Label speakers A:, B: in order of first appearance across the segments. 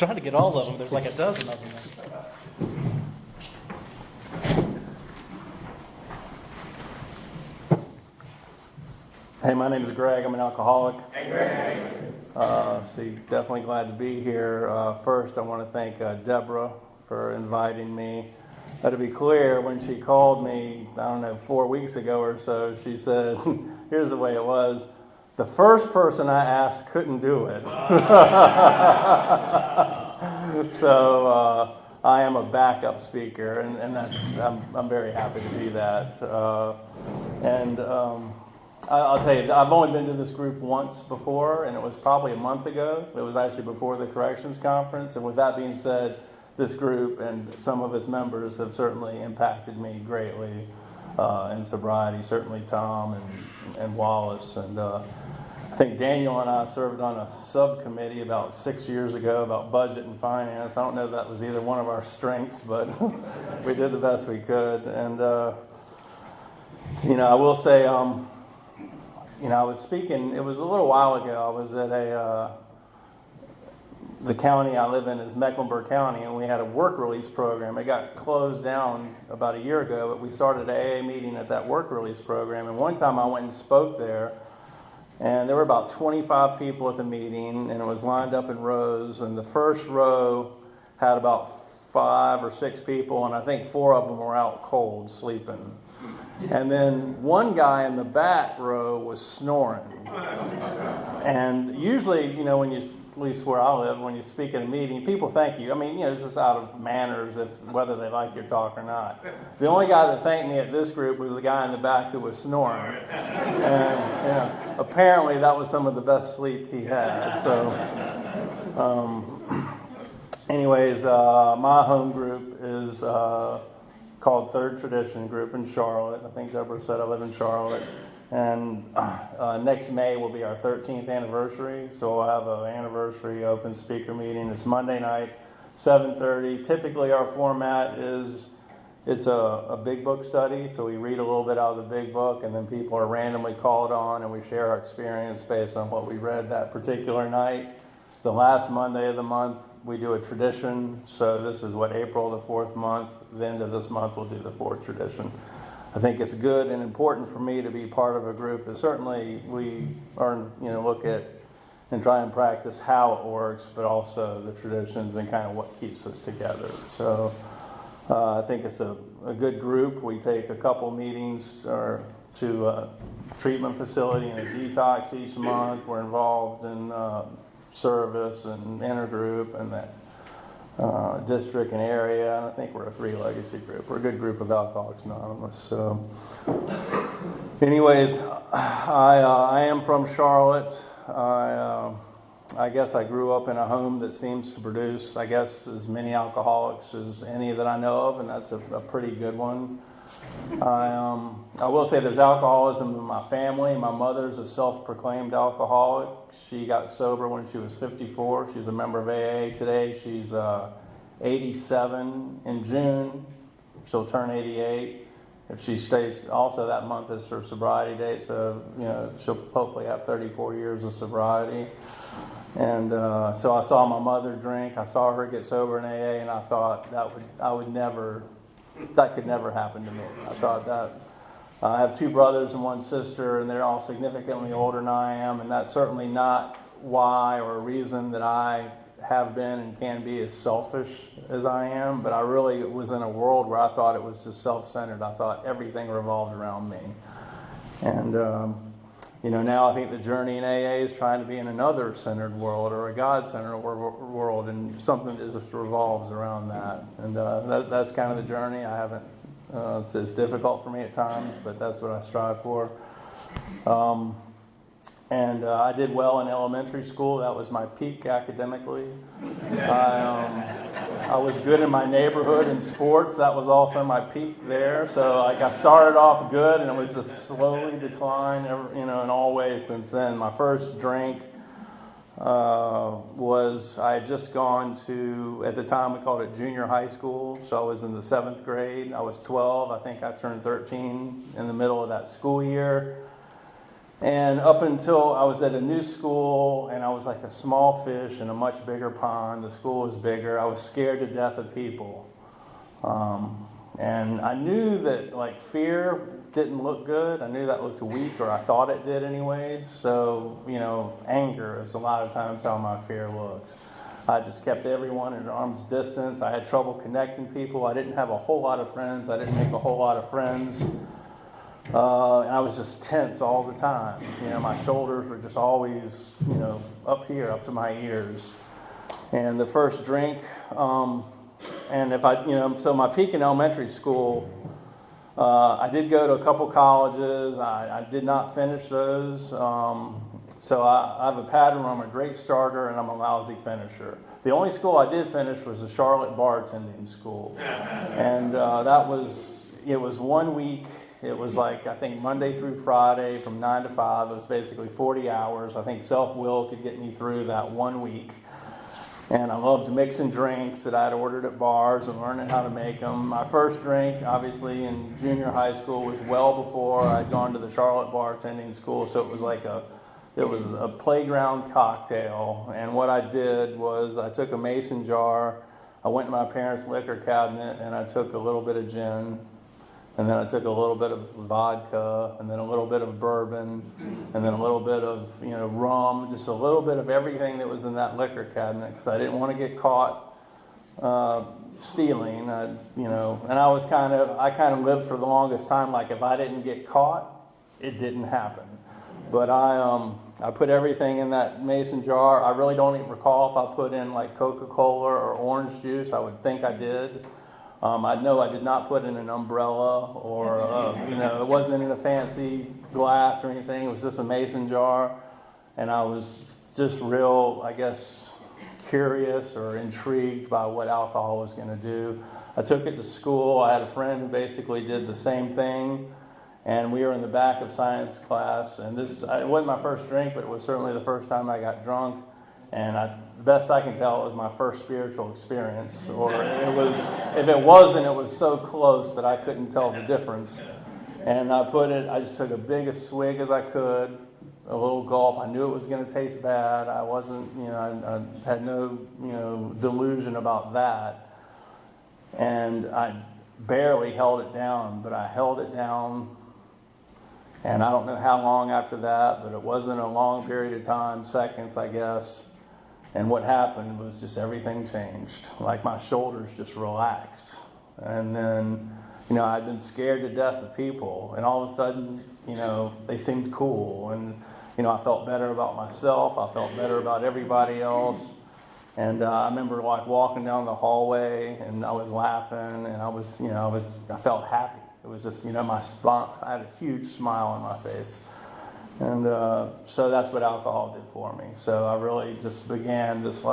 A: trying to get all of them. There's like a dozen of them. Hey, my name is Greg. I'm an alcoholic.
B: Hey, Greg.
A: Definitely glad to be here. First, I want to thank Deborah for inviting me. To be clear, when she called me, 4 weeks ago or so, she said, here's the way it was. The first person I asked couldn't do it. So I am a backup speaker, and I'm very happy to be that. I'll tell you, I've only been to this group once before, and it was probably a month ago. It was actually before the corrections conference. And with that being said, this group and some of its members have certainly impacted me greatly in sobriety, certainly Tom and Wallace. And I think Daniel and I served on a subcommittee about 6 years ago about budget and finance. I don't know if that was either one of our strengths, but we did the best we could. And, I will say, I was speaking, it was a little while ago, I was at the county I live in is Mecklenburg County, and we had a work release program. It got closed down about a year ago, but we started an AA meeting at that work release program. And one time I went and spoke there, and there were about 25 people at the meeting, and it was lined up in rows. And the first row had about 5 or 6 people, and I think 4 of them were out cold, sleeping. And then one guy in the back row was snoring. And usually, when you, at least where I live, when you speak at a meeting, people thank you. It's just out of manners, whether they like your talk or not. The only guy that thanked me at this group was the guy in the back who was snoring. And apparently that was some of the best sleep he had. So, my home group is called Third Tradition Group in Charlotte. I think Deborah said I live in Charlotte. And next May will be our 13th anniversary. So we'll have an anniversary open speaker meeting. It's Monday night, 7:30. Typically our format is, it's a big book study. So we read a little bit out of the big book, and then people are randomly called on, and we share our experience based on what we read that particular night. The last Monday of the month, we do a tradition. So this is April, the 4th month. The end of this month, we'll do the 4th tradition. I think it's good and important for me to be part of a group that certainly we look at and try and practice how it works, but also the traditions and kind of what keeps us together. So I think it's a good group. We take a couple meetings to a treatment facility and a detox each month. We're involved in service and intergroup and that district and area, and I think we're a 3 legacy group. We're a good group of Alcoholics Anonymous. So, anyways, I am from Charlotte. I guess I grew up in a home that seems to produce, as many alcoholics as any that I know of, and that's a pretty good one. I will say there's alcoholism in my family. My mother's a self-proclaimed alcoholic. She got sober when she was 54. She's a member of AA today. She's 87 in June. She'll turn 88. If she stays, also that month is her sobriety date, so she'll hopefully have 34 years of sobriety. And so I saw my mother drink. I saw her get sober in AA, and I thought that could never happen to me. I thought that I have 2 brothers and 1 sister, and they're all significantly older than I am, and that's certainly not why or a reason that I have been and can be as selfish as I am, but I really was in a world where I thought it was just self-centered. I thought everything revolved around me. And, now I think the journey in AA is trying to be in another centered world or a God-centered world, and something that just revolves around that. And that's kind of the journey. I haven't, it's difficult for me at times, but that's what I strive for. I did well in elementary school. That was my peak academically. I was good in my neighborhood in sports. That was also my peak there. So I started off good, and it was just slowly declined, in all ways since then. My first drink was, I had just gone to, at the time we called it junior high school. So I was in the 7th grade. I was 12. I think I turned 13 in the middle of that school year. And up until I was at a new school, and I was like a small fish in a much bigger pond. The school was bigger. I was scared to death of people. And I knew that like fear didn't look good. I knew that looked weak, or I thought it did anyways. So, anger is a lot of times how my fear looks. I just kept everyone at arm's distance. I had trouble connecting people. I didn't have a whole lot of friends. I didn't make a whole lot of friends. And I was just tense all the time. My shoulders were just always, up here, up to my ears. And the first drink, and if so my peak in elementary school, I did go to a couple colleges. I did not finish those. So I have a pattern where I'm a great starter and I'm a lousy finisher. The only school I did finish was the Charolette bartending school. And it was 1 week. It was like, I think, Monday through Friday from 9 to 5. It was basically 40 hours. I think self-will could get me through that 1 week. And I loved mixing drinks that I'd ordered at bars and learning how to make them. My first drink, obviously, in junior high school was well before I'd gone to the Charolette bartending school. So it was a playground cocktail. And what I did was I took a mason jar. I went to my parents' liquor cabinet and I took a little bit of gin. And then I took a little bit of vodka, and then a little bit of bourbon, and then a little bit of rum, just a little bit of everything that was in that liquor cabinet, because I didn't want to get caught stealing. And I kind of lived for the longest time like if I didn't get caught, it didn't happen. But I put everything in that mason jar. I really don't even recall if I put in like Coca-Cola or orange juice. I would think I did. I know I did not put in an umbrella or, it wasn't in a fancy glass or anything. It was just a mason jar. And I was just real, I guess, curious or intrigued by what alcohol was going to do. I took it to school. I had a friend who basically did the same thing. And we were in the back of science class. And it wasn't my first drink, but it was certainly the first time I got drunk. And the best I can tell, it was my first spiritual experience. Or if it wasn't, it was so close that I couldn't tell the difference. And I just took a big a swig as I could, a little gulp. I knew it was going to taste bad. I wasn't, I had no, delusion about that. And I barely held it down, but I held it down. And I don't know how long after that, but it wasn't a long period of time, seconds, I guess. And what happened was just everything changed. Like my shoulders just relaxed. And then, I'd been scared to death of people. And all of a sudden, they seemed cool. And, I felt better about myself. I felt better about everybody else. And I remember like walking down the hallway and I was laughing and I felt happy. It was just, my spine, I had a huge smile on my face. And so that's what alcohol did for me. So I really just began this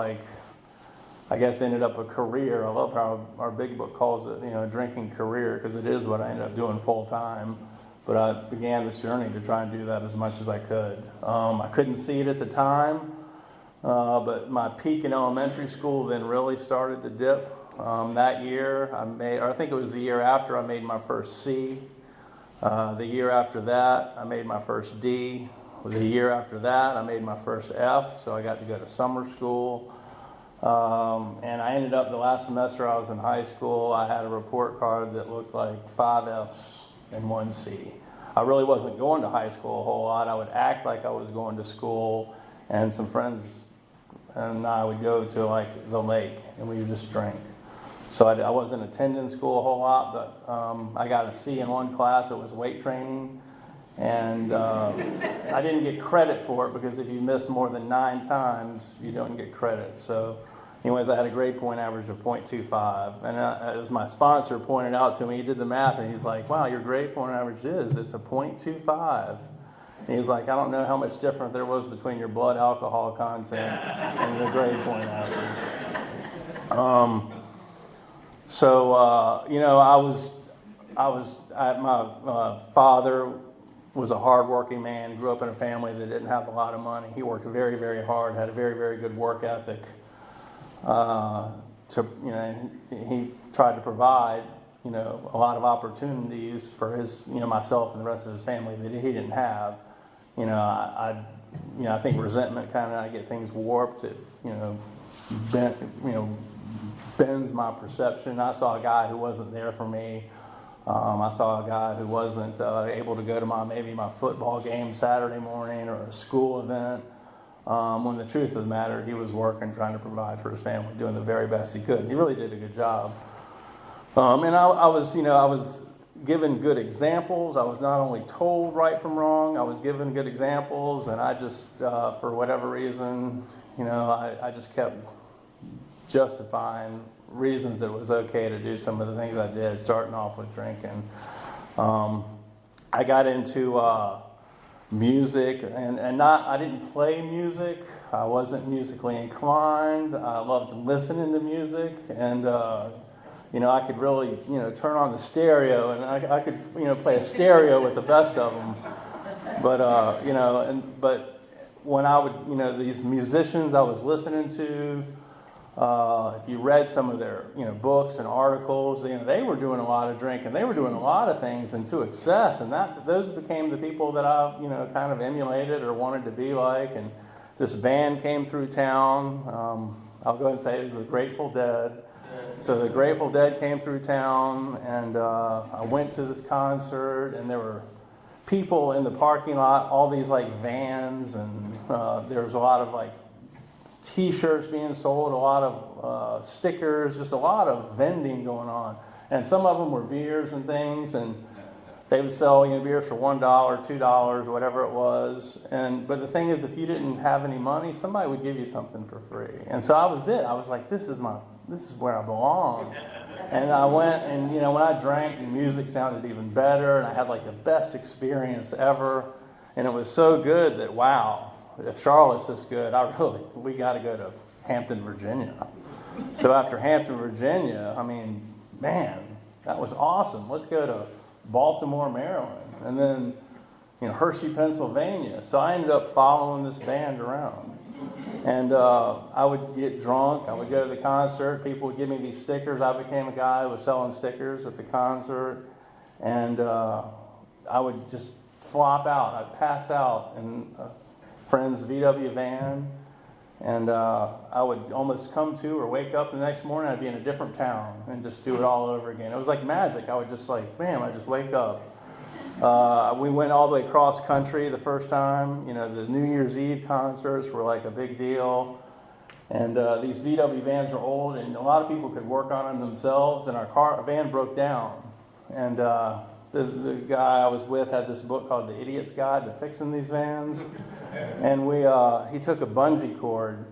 A: ended up a career. I love how our big book calls it, a drinking career, because it is what I ended up doing full time. But I began this journey to try and do that as much as I could. I couldn't see it at the time, but my peak in elementary school then really started to dip. That year, I think it was the year after, I made my first C. The year after that, I made my first D. The year after that, I made my first F, so I got to go to summer school. And I ended up, the last semester I was in high school, I had a report card that looked like 5 Fs and 1 C. I really wasn't going to high school a whole lot. I would act like I was going to school, and some friends and I would go to the lake, and we would just drink. So I wasn't attending school a whole lot, but I got a C in one class. It was weight training. And I didn't get credit for it because if you miss more than 9 times, you don't get credit. So anyways, I had a grade point average of 0.25. And as my sponsor pointed out to me, he did the math, and he's like, wow, your grade point average it's a 0.25. And he's like, I don't know how much different there was between your blood alcohol content and your grade point average. My father was a hardworking man, grew up in a family that didn't have a lot of money. He worked very, very hard, had a very, very good work ethic. He tried to provide, a lot of opportunities for his, myself and the rest of his family that he didn't have. I think resentment kind of, I get things warped. It, bends my perception. I saw a guy who wasn't there for me. I saw a guy who wasn't able to go to my football game Saturday morning or a school event. When the truth of the matter, he was working, trying to provide for his family, doing the very best he could. He really did a good job. And I was given good examples. I was not only told right from wrong, I was given good examples, and I just, for whatever reason, I just kept justifying reasons that it was okay to do some of the things I did, starting off with drinking. I got into music, and I didn't play music. I wasn't musically inclined. I loved listening to music, and I could really, turn on the stereo, and I could, play a stereo with the best of them. But, but when I would, these musicians I was listening to, if you read some of their, books and articles, they were doing a lot of drinking. They were doing a lot of things and to excess, and those became the people that I, kind of emulated or wanted to be like. And this band came through town. I'll go ahead and say it was the Grateful Dead. So the Grateful Dead came through town, and I went to this concert, and there were people in the parking lot, all these like vans, and there was a lot of like T-shirts being sold, a lot of stickers, just a lot of vending going on. And some of them were beers and things, and they would sell beers for $1, $2, whatever it was. But the thing is, if you didn't have any money, somebody would give you something for free. And so I was like, this is where I belong. And I went, and when I drank, the music sounded even better, and I had like the best experience ever. And it was so good that, wow, if Charlotte's this good, we got to go to Hampton, Virginia. So after Hampton, Virginia, man, that was awesome. Let's go to Baltimore, Maryland, and then Hershey, Pennsylvania. So I ended up following this band around, and I would get drunk. I would go to the concert. People would give me these stickers. I became a guy who was selling stickers at the concert, and I would just flop out. I'd pass out in a friend's VW van, and I would almost come to or wake up the next morning. I'd be in a different town and just do it all over again. It was like magic. I would just I just wake up. We went all the way across country the first time. The New Year's Eve concerts were like a big deal. And these VW vans are old, and a lot of people could work on them themselves. And our van broke down. And the guy I was with had this book called The Idiot's Guide to Fixing These Vans. And he took a bungee cord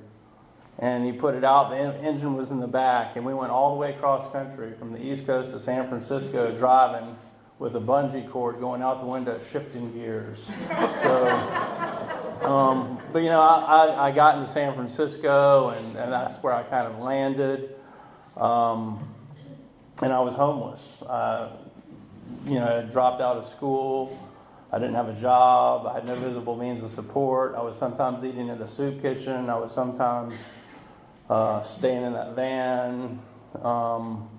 A: and he put it out. The engine was in the back, and we went all the way across country from the East Coast to San Francisco driving with a bungee cord going out the window, shifting gears. So, I got into San Francisco, and that's where I kind of landed. And I was homeless. I dropped out of school. I didn't have a job. I had no visible means of support. I was sometimes eating in a soup kitchen. I was sometimes staying in that van,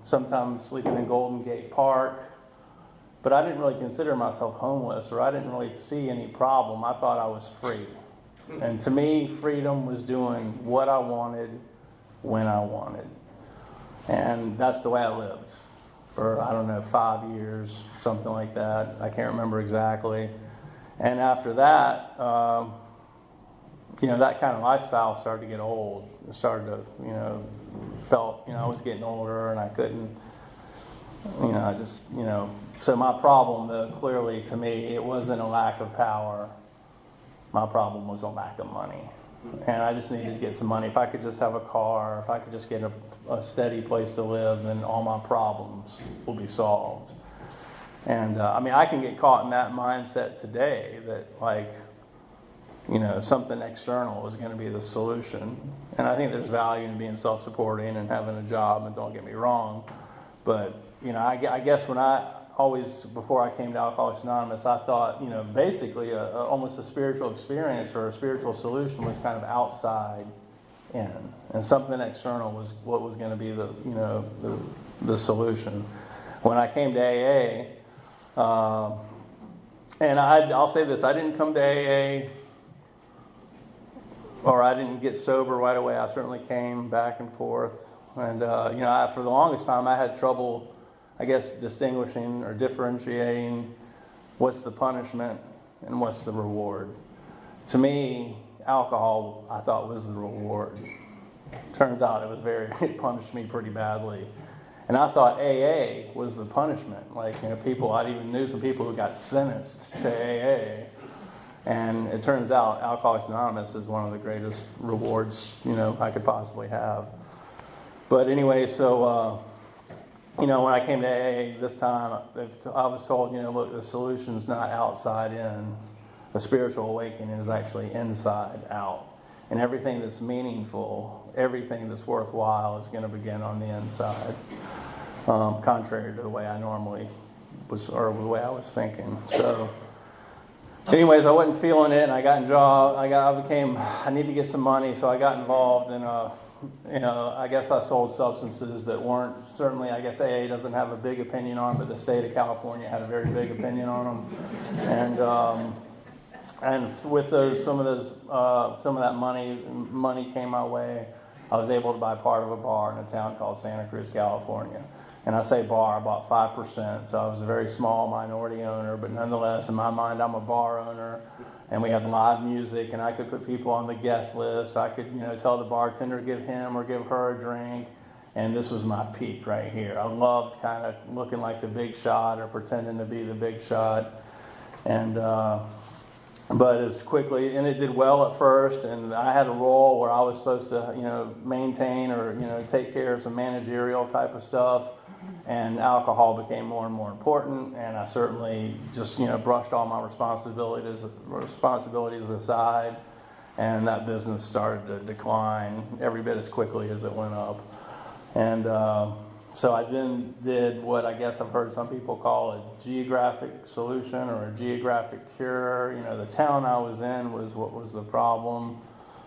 A: sometimes sleeping in Golden Gate Park. But I didn't really consider myself homeless, or I didn't really see any problem. I thought I was free. And to me, freedom was doing what I wanted, when I wanted. And that's the way I lived for, 5 years, something like that. I can't remember exactly. And after that, that kind of lifestyle started to get old. It started to, felt, I was getting older, and I couldn't, so my problem, though, clearly to me, it wasn't a lack of power. My problem was a lack of money. And I just needed to get some money. If I could just have a car, if I could just get a steady place to live, then all my problems will be solved. And, I can get caught in that mindset today that, something external is going to be the solution. And I think there's value in being self-supporting and having a job, and don't get me wrong. But, I guess before I came to Alcoholics Anonymous, I thought, basically almost a spiritual experience or a spiritual solution was kind of outside in, and something external was what was going to be the solution. When I came to AA, And I'll say this, I didn't come to AA, or I didn't get sober right away. I certainly came back and forth. And, for the longest time, I had trouble, I guess, distinguishing or differentiating what's the punishment and what's the reward. To me, alcohol, I thought, was the reward. Turns out it punished me pretty badly. And I thought AA was the punishment. Like, I even knew some people who got sentenced to AA. And it turns out Alcoholics Anonymous is one of the greatest rewards, I could possibly have. But anyway, so, when I came to AA this time, I was told, look, the solution's not outside in. The spiritual awakening is actually inside out. And everything that's meaningful, everything that's worthwhile is going to begin on the inside, contrary to the way I normally was, or the way I was thinking. So, anyways, I wasn't feeling it, and I got in job. I need to get some money, so I got involved in I guess I sold substances that weren't, certainly, I guess AA doesn't have a big opinion on, but the state of California had a very big opinion on them. And with some of that money came my way. I was able to buy part of a bar in a town called Santa Cruz, California. And I say bar, I bought 5%, so I was a very small minority owner, but nonetheless, in my mind, I'm a bar owner. And we had live music, and I could put people on the guest list. I could, tell the bartender to give him or give her a drink. And this was my peak right here. I loved kind of looking like the big shot or pretending to be the big shot. And but as quickly, and it did well at first, and I had a role where I was supposed to, maintain or, take care of some managerial type of stuff. And alcohol became more and more important, and I certainly just, brushed all my responsibilities aside, and that business started to decline every bit as quickly as it went up. And so I then did what I guess I've heard some people call a geographic solution or a geographic cure. The town I was in was what was the problem.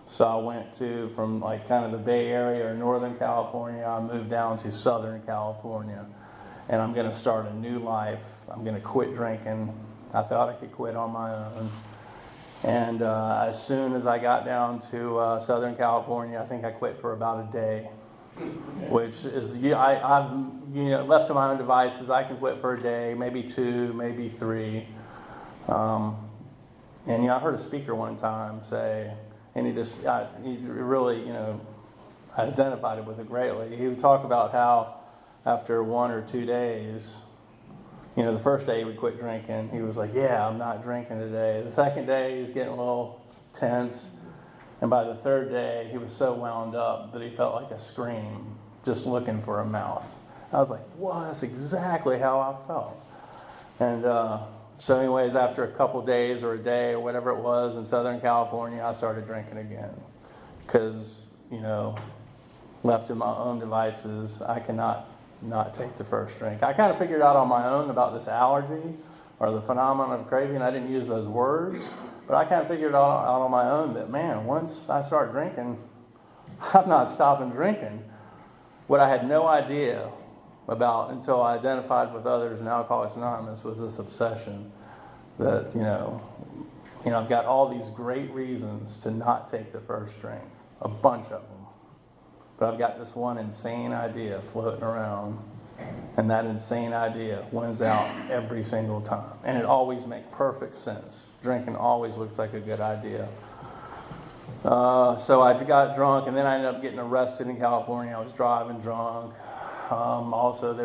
A: So I went from kind of the Bay Area or Northern California, I moved down to Southern California. And I'm going to start a new life. I'm going to quit drinking. I thought I could quit on my own. And as soon as I got down to Southern California, I think I quit for about a day. Which is, I've left to my own devices, I can quit for a day, maybe 2, maybe 3. And I heard a speaker one time say, and he really, I identified with it greatly. He would talk about how after 1 or 2 days, the first day he would quit drinking, he was like, yeah, I'm not drinking today. The second day he's getting a little tense. And by the third day, he was so wound up that he felt like a scream, just looking for a mouth. I was like, whoa, that's exactly how I felt. And so anyways, after a couple days or a day or whatever it was in Southern California, I started drinking again. Because, left to my own devices, I cannot not take the first drink. I kind of figured out on my own about this allergy or the phenomenon of craving. I didn't use those words, but I kind of figured out on my own that, man, once I start drinking, I'm not stopping drinking. What I had no idea about until I identified with others in Alcoholics Anonymous was this obsession that, I've got all these great reasons to not take the first drink, a bunch of them. But I've got this one insane idea floating around, and that insane idea wins out every single time. And it always makes perfect sense. Drinking always looks like a good idea. So I got drunk, and then I ended up getting arrested in California. I was driving drunk. Also,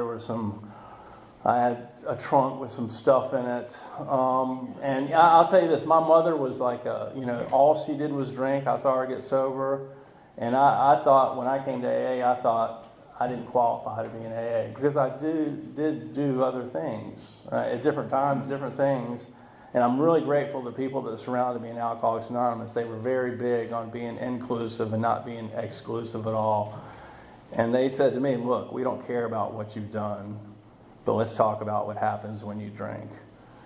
A: I had a trunk with some stuff in it. And I'll tell you this, my mother was like, all she did was drink. I saw her get sober. And I thought, when I came to AA, I thought I didn't qualify to be in AA. Because I did do other things. At different times, different things. And I'm really grateful to people that surrounded me in Alcoholics Anonymous. They were very big on being inclusive and not being exclusive at all. And they said to me, look, we don't care about what you've done, but let's talk about what happens when you drink.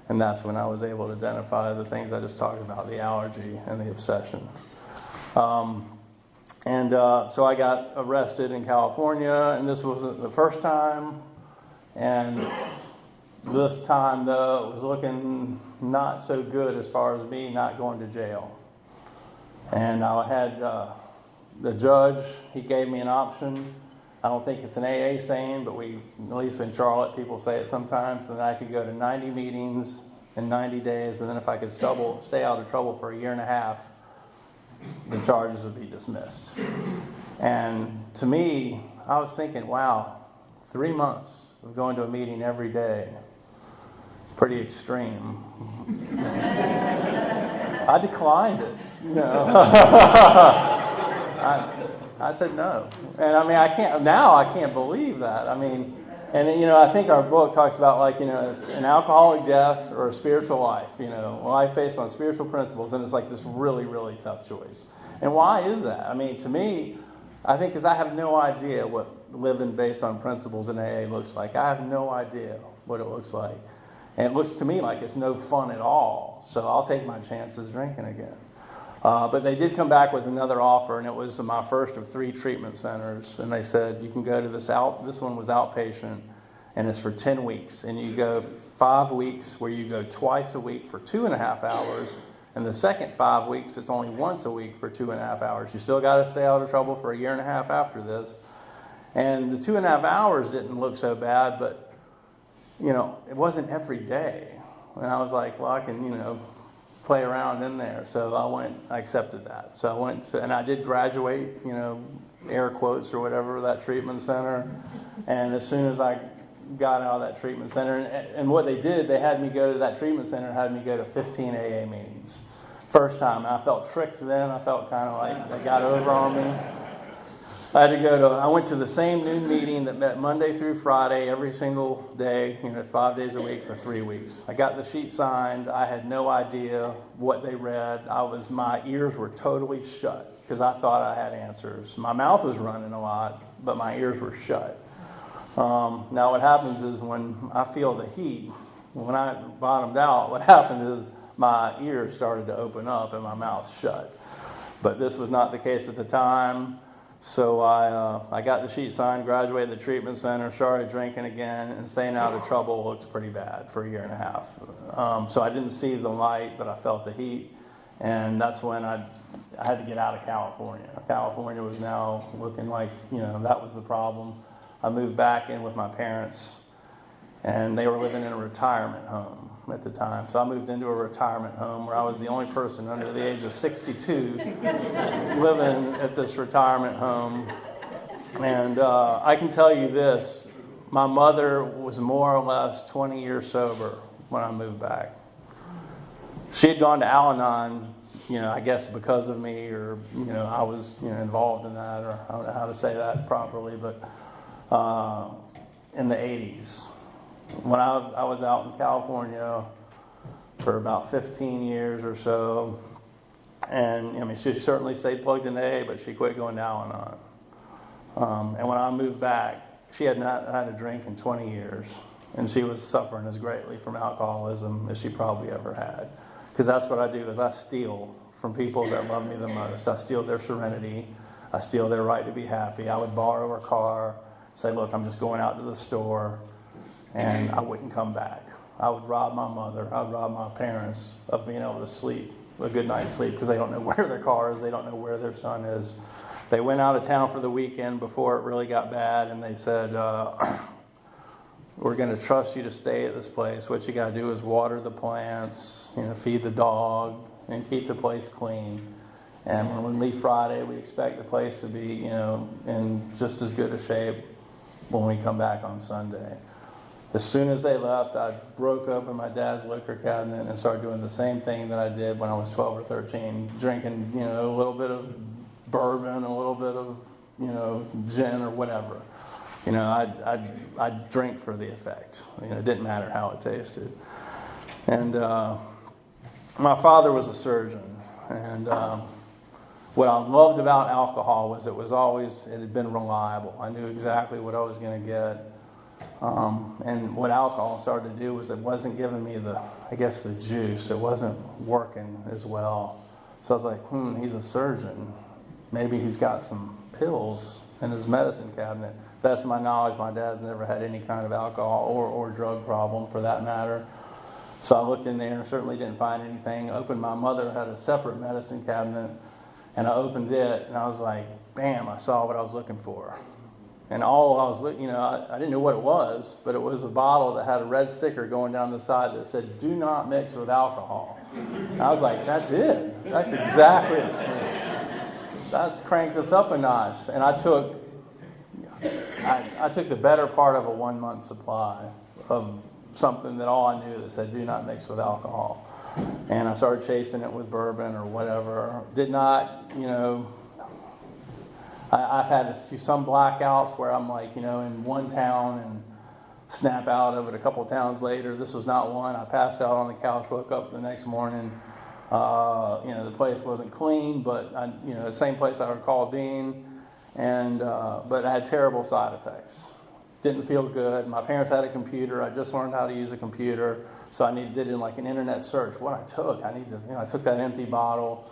A: And that's when I was able to identify the things I just talked about, the allergy and the obsession. So I got arrested in California, and this wasn't the first time. And This time, though, it was looking not so good as far as me not going to jail. And I had the judge, he gave me an option. I don't think it's an AA saying, but at least in Charlotte, people say it sometimes, that I could go to 90 meetings in 90 days, and then if I could stay out of trouble for a year and a half, the charges would be dismissed. And to me, I was thinking, wow, 3 months of going to a meeting every day. It's pretty extreme. I declined it, I said no. And I can't believe that. I think our book talks about an alcoholic death or a spiritual life, life based on spiritual principles. And it's like this really, really tough choice. And why is that? To me, I think because I have no idea what living based on principles in AA looks like. I have no idea what it looks like. And it looks to me like it's no fun at all. So I'll take my chances drinking again. But they did come back with another offer, and it was my first of 3 treatment centers. And they said, you can go to this one was outpatient, and it's for 10 weeks. And you go 5 weeks where you go twice a week for 2.5 hours. And the second 5 weeks, it's only once a week for 2.5 hours. You still got to stay out of trouble for a year and a half after this. And the 2.5 hours didn't look so bad, but, it wasn't every day. And I was like, well, I can, play around in there. So I accepted that. So I went and I did graduate, air quotes or whatever, that treatment center. And as soon as I got out of that treatment center, and what they did, they had me go to that treatment center, had me go to 15 AA meetings. First time, and I felt tricked then. I felt kind of like they got over on me. I went to the same noon meeting that met Monday through Friday every single day, 5 days a week for 3 weeks. I got the sheet signed. I had no idea what they read. My ears were totally shut because I thought I had answers. My mouth was running a lot, but my ears were shut. Now what happens is when I feel the heat, when I bottomed out, what happened is my ears started to open up and my mouth shut. But this was not the case at the time. So I got the sheet signed, graduated the treatment center, started drinking again, and staying out of trouble looked pretty bad for a year and a half. So I didn't see the light, but I felt the heat. And that's when I had to get out of California. California was now looking like, that was the problem. I moved back in with my parents, and they were living in a retirement home at the time. So I moved into a retirement home where I was the only person under the age of 62 living at this retirement home. And I can tell you this, my mother was more or less 20 years sober when I moved back. She had gone to Al-Anon, I guess because of me, or, I was, involved in that, or I don't know how to say that properly, but in the 80s. When I was out in California for about 15 years or so, and she certainly stayed plugged in AA, but she quit going to Al-Anon. And when I moved back, she had not had a drink in 20 years, and she was suffering as greatly from alcoholism as she probably ever had. Because that's what I do, is I steal from people that love me the most. I steal their serenity. I steal their right to be happy. I would borrow her car, say, look, I'm just going out to the store, and I wouldn't come back. I would rob my mother, I would rob my parents of being able to sleep, a good night's sleep, because they don't know where their car is, they don't know where their son is. They went out of town for the weekend before it really got bad, and they said, we're going to trust you to stay at this place. What you got to do is water the plants, feed the dog, and keep the place clean. And when we leave Friday, we expect the place to be, in just as good a shape when we come back on Sunday. As soon as they left, I broke open my dad's liquor cabinet and started doing the same thing that I did when I was 12 or 13, drinking, a little bit of bourbon, a little bit of, gin or whatever. I'd drink for the effect. It didn't matter how it tasted. And my father was a surgeon, and what I loved about alcohol was it had been reliable. I knew exactly what I was going to get. And what alcohol started to do was it wasn't giving me the juice. It wasn't working as well. So I was like, he's a surgeon. Maybe he's got some pills in his medicine cabinet. Best of my knowledge, my dad's never had any kind of alcohol or drug problem for that matter. So I looked in there and certainly didn't find anything. Opened, my mother had a separate medicine cabinet, and I opened it, and I was like, bam, I saw what I was looking for. And all I was looking, I didn't know what it was, but it was a bottle that had a red sticker going down the side that said, "Do not mix with alcohol." And I was like, that's it. That's exactly it. That's cranked us up a notch. And I took the better part of a 1 month supply of something that all I knew that said, "Do not mix with alcohol." And I started chasing it with bourbon or whatever. Did not, I've had some blackouts where I'm like, in one town and snap out of it a couple of towns later. This was not one. I passed out on the couch, woke up the next morning. The place wasn't clean, but the same place I recall being. But I had terrible side effects. Didn't feel good. My parents had a computer. I just learned how to use a computer, so I did like an internet search. What I took, I took that empty bottle.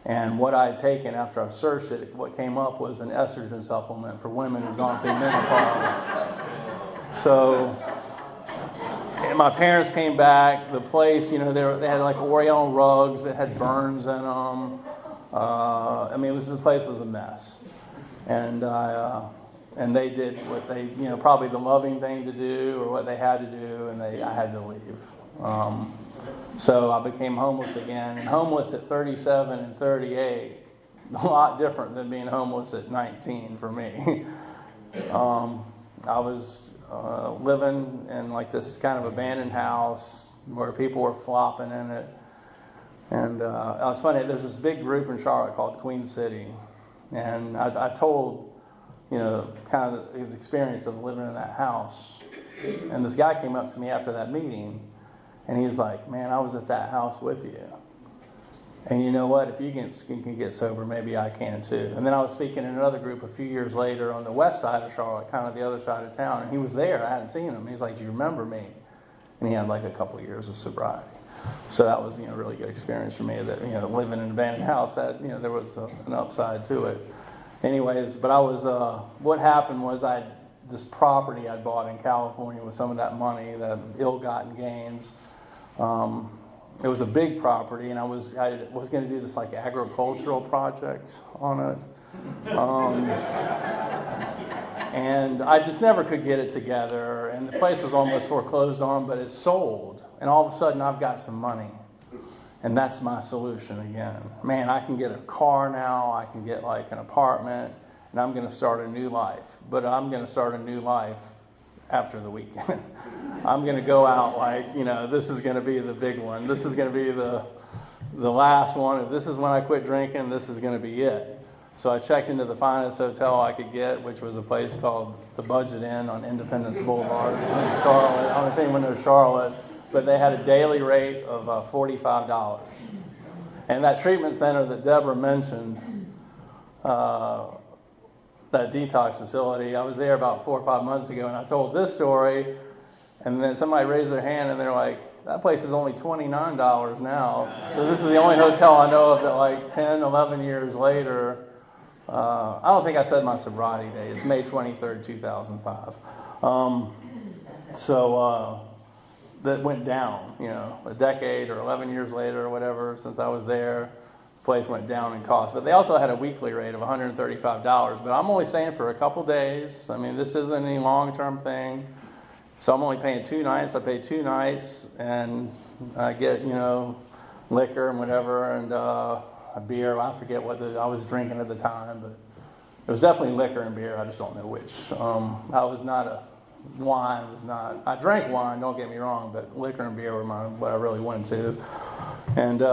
A: And what I had taken after I searched it, what came up was an estrogen supplement for women who've gone through menopause. So, and my parents came back. The place, they had like Oriental rugs that had burns in them. The place was a mess. And they did what they, probably the loving thing to do or what they had to do, and I had to leave. So I became homeless again, and homeless at 37 and 38, a lot different than being homeless at 19 for me. I was living in like this kind of abandoned house where people were flopping in it. And it was funny, there's this big group in Charlotte called Queen City. And I told, kind of his experience of living in that house. And this guy came up to me after that meeting. And he's like, "Man, I was at that house with you. And you know what? If you can get sober, maybe I can too." And then I was speaking in another group a few years later on the west side of Charlotte, kind of the other side of town. And he was there. I hadn't seen him. He's like, "Do you remember me?" And he had like a couple of years of sobriety. So that was, a really good experience for me that, living in an abandoned house, that, there was an upside to it. Anyways, but I was, what happened was this property I'd bought in California with some of that money, the ill-gotten gains. It was a big property, and I was going to do this like agricultural project on it, and I just never could get it together. And the place was almost foreclosed on, but it sold, and all of a sudden I've got some money, and that's my solution again. Man, I can get a car now. I can get like an apartment, and I'm going to start a new life. But I'm going to start a new life after the weekend. I'm going to go out like, this is going to be the big one. This is going to be the last one. If this is when I quit drinking, this is going to be it. So I checked into the finest hotel I could get, which was a place called the Budget Inn on Independence Boulevard in Charlotte. I don't know if anyone knows Charlotte, but they had a daily rate of $45. And that treatment center that Deborah mentioned, that detox facility, I was there about 4 or 5 months ago, and I told this story, and then somebody raised their hand, and they're like, "That place is only $29 now." So this is the only hotel I know of that like 10, 11 years later, I don't think I said my sobriety date. It's May 23rd, 2005. That went down, a decade or 11 years later or whatever since I was there. Place went down in cost, but they also had a weekly rate of $135. But I'm only staying for a couple days. This isn't any long-term thing, so I'm only paying 2 nights. I pay 2 nights, and I get liquor and whatever, and a beer. I forget what I was drinking at the time, but it was definitely liquor and beer. I just don't know which. I was not wine was not. I drank wine. Don't get me wrong, but liquor and beer were what I really went to, and.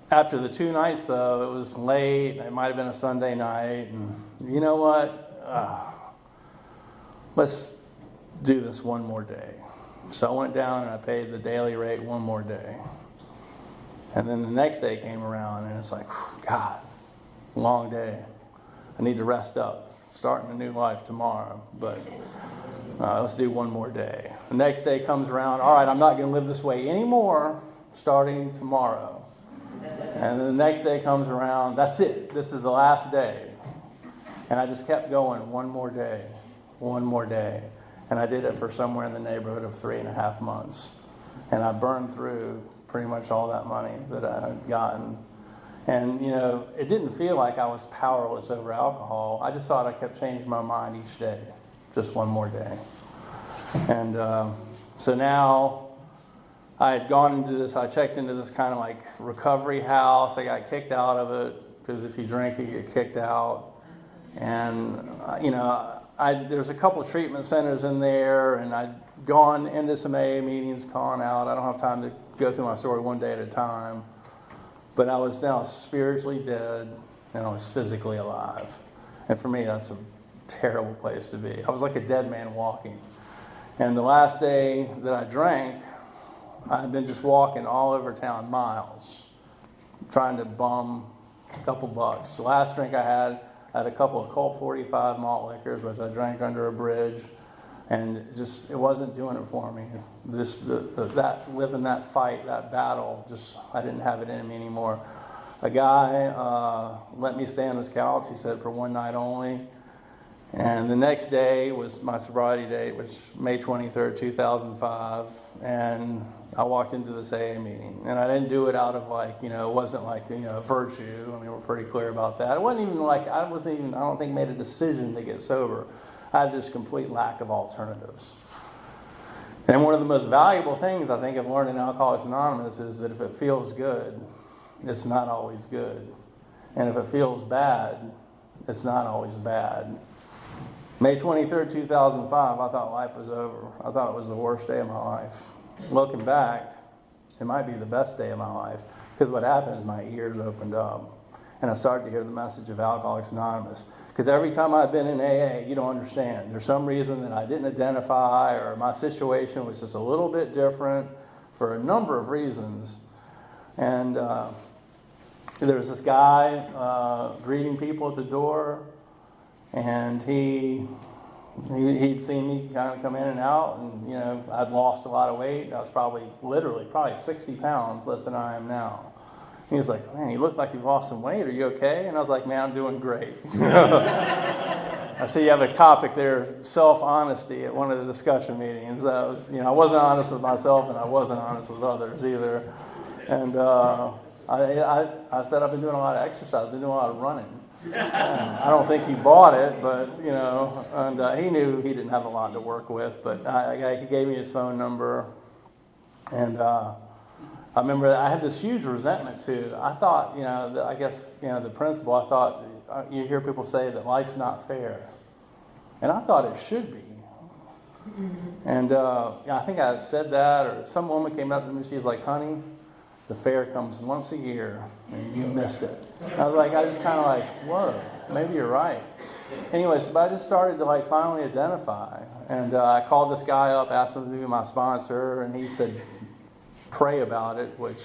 A: After the 2 nights, though, it was late. It might have been a Sunday night. And you know what? Let's do this one more day. So I went down and I paid the daily rate one more day. And then the next day came around, and it's like, God, long day. I need to rest up. Starting a new life tomorrow. But let's do one more day. The next day comes around. All right, I'm not going to live this way anymore starting tomorrow. And then the next day comes around, that's it. This is the last day. And I just kept going, one more day. And I did it for somewhere in the neighborhood of 3.5 months. And I burned through pretty much all that money that I had gotten. And, it didn't feel like I was powerless over alcohol. I just thought I kept changing my mind each day, just one more day. And so now I had gone into this, I checked into this kind of like recovery house. I got kicked out of it because if you drink, you get kicked out. And, there's a couple of treatment centers in there, and I'd gone into some AA meetings, gone out. I don't have time to go through my story one day at a time. But I was now spiritually dead, and I was physically alive. And for me, that's a terrible place to be. I was like a dead man walking. And the last day that I drank, I'd been just walking all over town, miles, trying to bum a couple bucks. The last drink I had a couple of Colt 45 malt liquors, which I drank under a bridge, and it wasn't doing it for me. That living that fight, that battle, I didn't have it in me anymore. A guy let me stay on his couch, he said, for one night only. And the next day was my sobriety date, which was May 23rd, 2005. And I walked into this AA meeting. And I didn't do it out of it wasn't virtue. I mean, we're pretty clear about that. It wasn't even I don't think made a decision to get sober. I had this complete lack of alternatives. And one of the most valuable things I think I've learned in Alcoholics Anonymous is that if it feels good, it's not always good. And if it feels bad, it's not always bad. May 23rd, 2005, I thought life was over. I thought it was the worst day of my life. Looking back, it might be the best day of my life, because what happened is my ears opened up, and I started to hear the message of Alcoholics Anonymous. Because every time I've been in AA, you don't understand. There's some reason that I didn't identify, or my situation was just a little bit different for a number of reasons. And there was this guy greeting people at the door, and he'd seen me kind of come in and out, and I'd lost a lot of weight. I was probably 60 pounds less than I am now. He was like, man, you look like you've lost some weight. Are you okay? And I was like, man, I'm doing great. I see you have a topic there, self-honesty, at one of the discussion meetings. I wasn't honest with myself, and I wasn't honest with others either. And I said I've been doing a lot of exercise. I've been doing a lot of running. I don't think he bought it, but, and he knew he didn't have a lot to work with. But he gave me his phone number, and I remember I had this huge resentment too. I thought, the principle, I thought, you hear people say that life's not fair. And I thought it should be. And I think I said that, or some woman came up to me, she was like, honey, the fair comes once a year, and you missed it. I was just kind of whoa, maybe you're right. Anyways, but I just started to finally identify. And I called this guy up, asked him to be my sponsor, and he said, pray about it, which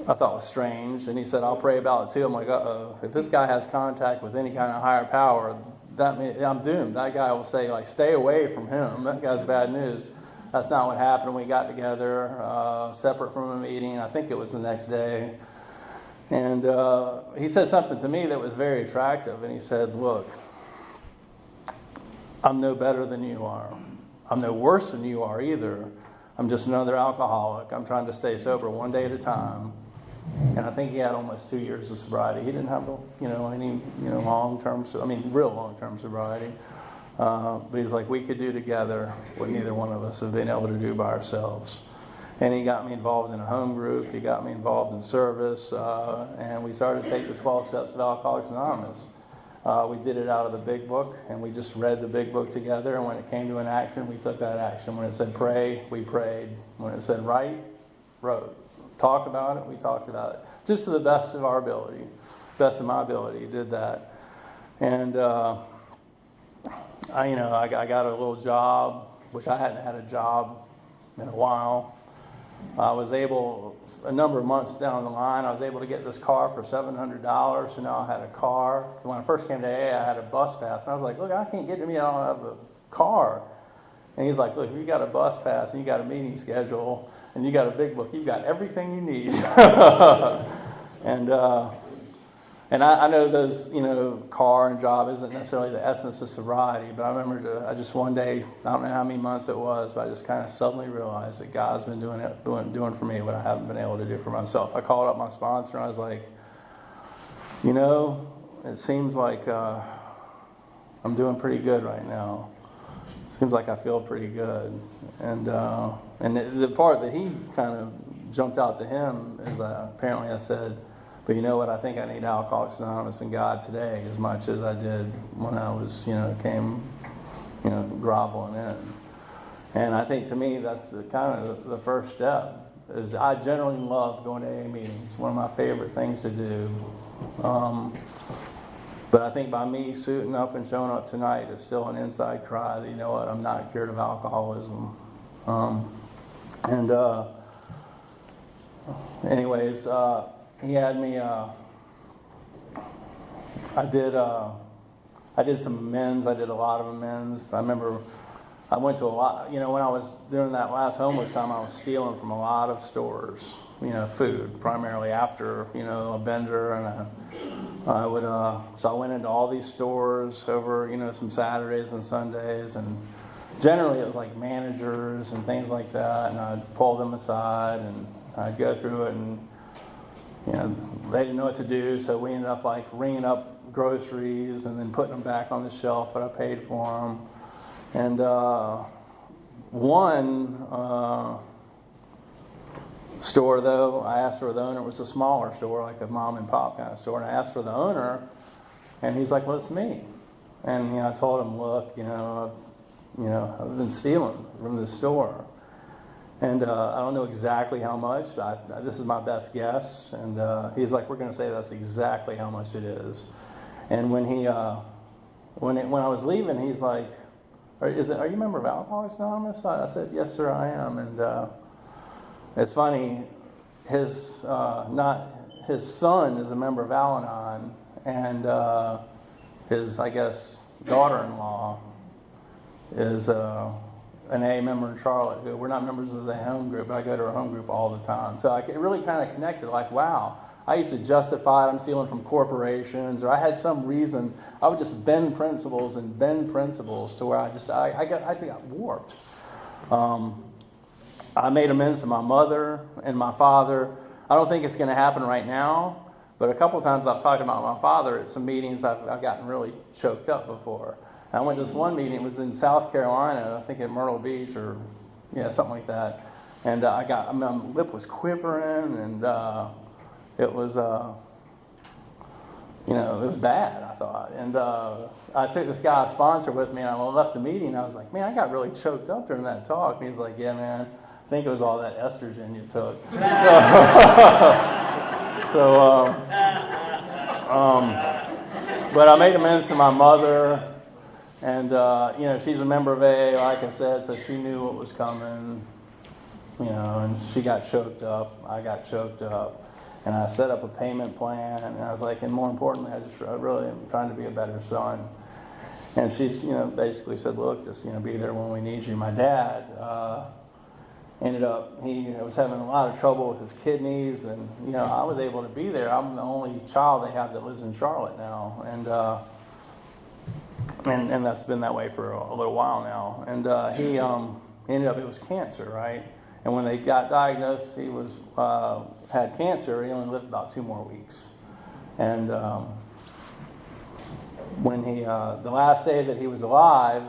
A: I thought was strange. And he said, I'll pray about it too. I'm like, uh-oh. If this guy has contact with any kind of higher power, that means I'm doomed. That guy will say, stay away from him. That guy's bad news. That's not what happened. We got together, separate from a meeting. I think it was the next day. And he said something to me that was very attractive. And he said, look, I'm no better than you are. I'm no worse than you are either. I'm just another alcoholic. I'm trying to stay sober one day at a time. And I think he had almost 2 years of sobriety. He didn't have, any, long-term, real long-term sobriety. But he's like, we could do together what neither one of us have been able to do by ourselves. And he got me involved in a home group. He got me involved in service. And we started to take the 12 steps of Alcoholics Anonymous. We did it out of the big book, and we just read the big book together. And when it came to an action, we took that action. When it said pray, we prayed. When it said write, wrote. Talk about it, we talked about it. Just to the best of our ability, best of my ability, did that. And I got a little job, which I hadn't had a job in a while. I was able, a number of months down the line, I was able to get this car for $700, so now I had a car. When I first came to AA, I had a bus pass, and I was like, look, I can't get to me, I don't have a car. And he's like, look, if you got a bus pass, and you got a meeting schedule, and you got a big book, you've got everything you need. And And I know those, car and job isn't necessarily the essence of sobriety, but I remember I just one day, I don't know how many months it was, but I just kind of suddenly realized that God's been doing for me what I haven't been able to do for myself. I called up my sponsor and I was like, it seems like I'm doing pretty good right now. Seems like I feel pretty good. And the part that he kind of jumped out to him is apparently I said, but you know what, I think I need Alcoholics Anonymous and God today as much as I did when I was, groveling in. And I think to me that's the kind of the first step. Is I generally love going to AA meetings. One of my favorite things to do. But I think by me suiting up and showing up tonight is still an inside cry that, you know what, I'm not cured of alcoholism. Anyways, he had me, I did some amends. I did a lot of amends. I remember I went to a lot, when I was during that last homeless time, I was stealing from a lot of stores, food, primarily after, a bender. And I would, so I went into all these stores over, some Saturdays and Sundays. And generally it was like managers and things like that. And I'd pull them aside and I'd go through it and, they didn't know what to do, so we ended up like ringing up groceries and then putting them back on the shelf that I paid for them. And one store, though, I asked for the owner. It was a smaller store, like a mom and pop kind of store. And I asked for the owner, and he's like, "Well, it's me." And I told him, "Look, I've been stealing from this store." And I don't know exactly how much. This is my best guess. And he's like, "We're going to say that's exactly how much it is." And when when I was leaving, he's like, "Are you a member of Alcoholics Anonymous?" I said, "Yes, sir, I am." And it's funny, his son is a member of Al-Anon, and his, I guess, daughter-in-law is an AA member in Charlotte. We're not members of the home group, but I go to her home group all the time. So I really kind of connected, like, wow, I used to justify it, I'm stealing from corporations, or I had some reason. I would just bend principles to where I got warped. I made amends to my mother and my father. I don't think it's going to happen right now, but a couple of times I've talked about my father at some meetings. I've gotten really choked up before. I went to this one meeting. It was in South Carolina, I think in Myrtle Beach or something like that. And my lip was quivering, and it was it was bad, I thought. And I took this guy, a sponsor, with me, and I left the meeting. And I was like, "Man, I got really choked up during that talk." And he's like, "Yeah, man, I think it was all that estrogen you took." But I made amends to my mother. And, she's a member of AA, like I said, so she knew what was coming, and she got choked up. I got choked up. And I set up a payment plan, and I was like, and more importantly, I really am trying to be a better son. And she's, basically said, "Look, just, be there when we need you." My dad ended up, he was having a lot of trouble with his kidneys, and, I was able to be there. I'm the only child they have that lives in Charlotte now. And that's been that way for a little while now. And he ended up, it was cancer, right? And when they got diagnosed, he had cancer. He only lived about 2 more weeks. And when the last day that he was alive,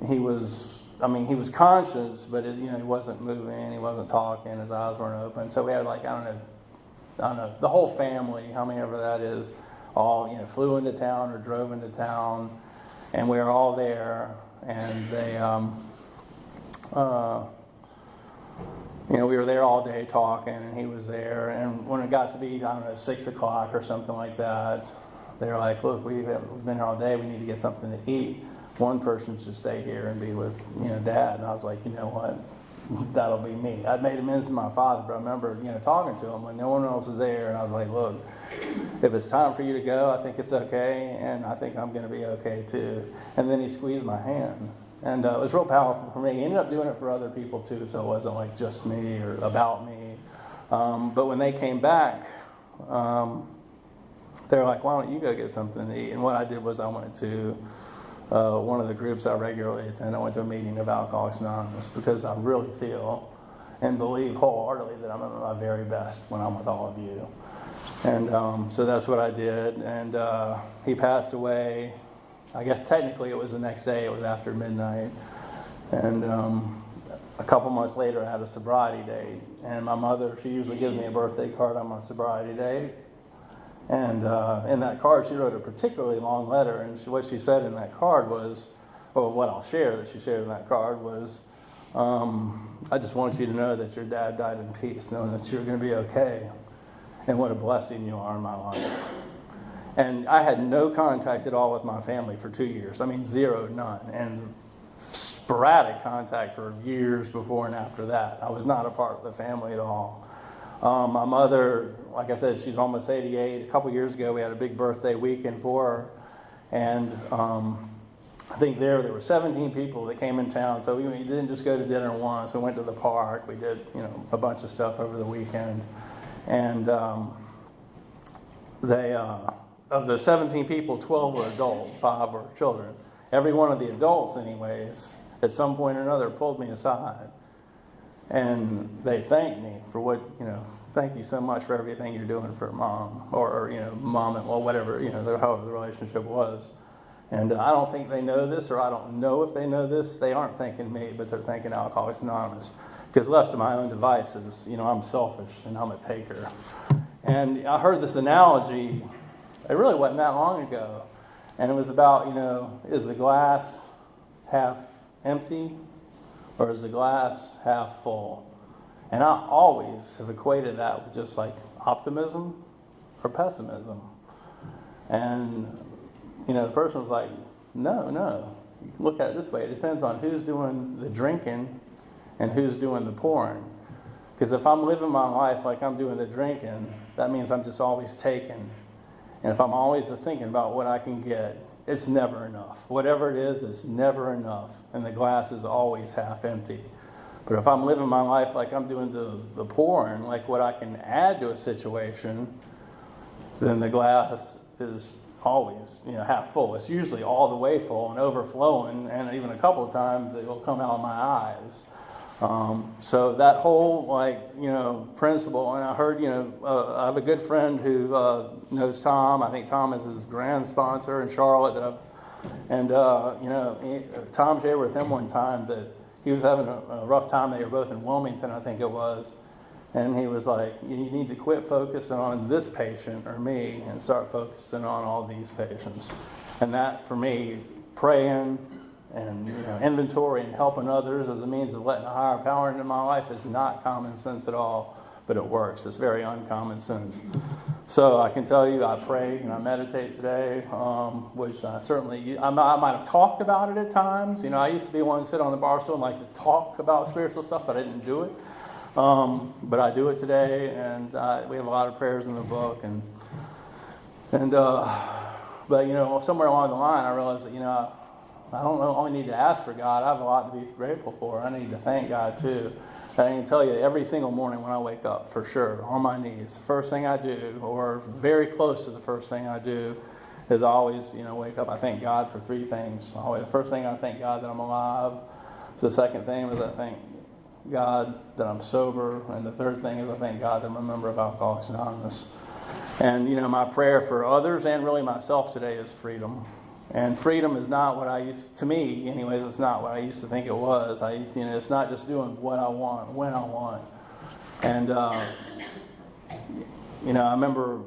A: he was conscious, but he wasn't moving, he wasn't talking, his eyes weren't open. So we had I don't know, the whole family, how many ever that is, all flew into town or drove into town, and we were all there. And they, we were there all day talking, and he was there. And when it got to be 6 o'clock or something like that, they were like, "Look, we've been here all day. We need to get something to eat. One person should stay here and be with Dad." And I was like, "You know what? That'll be me." I'd made amends to my father, but I remember talking to him when no one else was there, and I was like, "Look, if it's time for you to go, I think it's okay, and I think I'm going to be okay too." And then he squeezed my hand, and it was real powerful for me. He ended up doing it for other people too, so it wasn't like just me or about me. But when they came back, they were like, why don't you go get something to eat? And what I did was I went to one of the groups I regularly attend. I went to a meeting of Alcoholics Anonymous because I really feel and believe wholeheartedly that I'm at my very best when I'm with all of you. And so that's what I did. And he passed away. I guess technically it was the next day. It was after midnight. And a couple months later, I had a sobriety date. And my mother, she usually gives me a birthday card on my sobriety date. And in that card, she wrote a particularly long letter. And what she said in that card was, or what I'll share that she shared in that card was, I just want you to know that your dad died in peace, knowing that you're going to be okay. And what a blessing you are in my life. And I had no contact at all with my family for 2 years. I mean, zero, none. And sporadic contact for years before and after that. I was not a part of the family at all. My mother, like I said, she's almost 88. A couple years ago, we had a big birthday weekend for her. And I think there were 17 people that came in town. So we didn't just go to dinner once. We went to the park. We did, a bunch of stuff over the weekend. And of the 17 people, 12 were adult, 5 were children. Every one of the adults, anyways, at some point or another, pulled me aside. And they thanked me for what, thank you so much for everything you're doing for mom. Or mom and, whatever, however the relationship was. And I don't think they know this, or I don't know if they know this. They aren't thanking me, but they're thanking Alcoholics Anonymous. Because left to my own devices, I'm selfish and I'm a taker. And I heard this analogy, it really wasn't that long ago. And it was about, is the glass half empty or is the glass half full? And I always have equated that with just like optimism or pessimism. And, the person was like, no. You can look at it this way. It depends on who's doing the drinking and who's doing the pouring. Because if I'm living my life like I'm doing the drinking, that means I'm just always taking. And if I'm always just thinking about what I can get, it's never enough. Whatever it is, it's never enough. And the glass is always half empty. But if I'm living my life like I'm doing the pouring, like what I can add to a situation, then the glass is always, half full. It's usually all the way full and overflowing, and even a couple of times it will come out of my eyes. So that whole principle, and I heard, I have a good friend who knows Tom. I think Tom is his grand sponsor in Charlotte. Tom shared with him one time that he was having a rough time. They were both in Wilmington, I think it was. And he was like, you need to quit focusing on this patient or me and start focusing on all these patients. And that, for me, praying and inventory and helping others as a means of letting a higher power into my life is not common sense at all, but it works. It's very uncommon sense. So I can tell you I pray and I meditate today, which I might have talked about it at times. I used to be one to sit on the bar stool and like to talk about spiritual stuff, but I didn't do it. But I do it today, and we have a lot of prayers in the book, but somewhere along the line I realized that I don't only need to ask for God. I have a lot to be grateful for. I need to thank God too. I can tell you every single morning when I wake up, for sure, on my knees, the first thing I do, or very close to the first thing I do, is I always wake up. I thank God for 3 things. The first thing, I thank God that I'm alive. So the second thing is I thank God that I'm sober, and the third thing is I thank God that I'm a member of Alcoholics Anonymous. And my prayer for others and really myself today is freedom. And freedom is not what to me anyways, it's not what I used to think it was. It's not just doing what I want, when I want. And I remember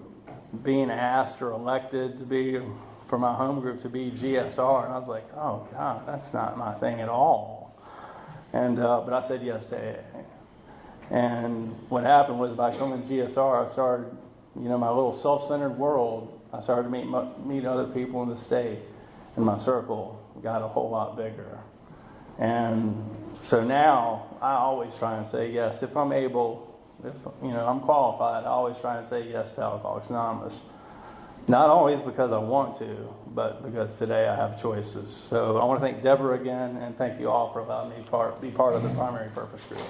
A: being asked or elected to be, for my home group, to be GSR, and I was like, oh God, that's not my thing at all. And but I said yes to AA. And what happened was by coming to GSR, I started, my little self-centered world. I started to meet other people in the state, and my circle got a whole lot bigger. And so now I always try and say yes. If I'm able, if I'm qualified, I always try and say yes to Alcoholics Anonymous. Not always because I want to, but because today I have choices. So I want to thank Deborah again, and thank you all for allowing me to be part of the Primary Purpose Group.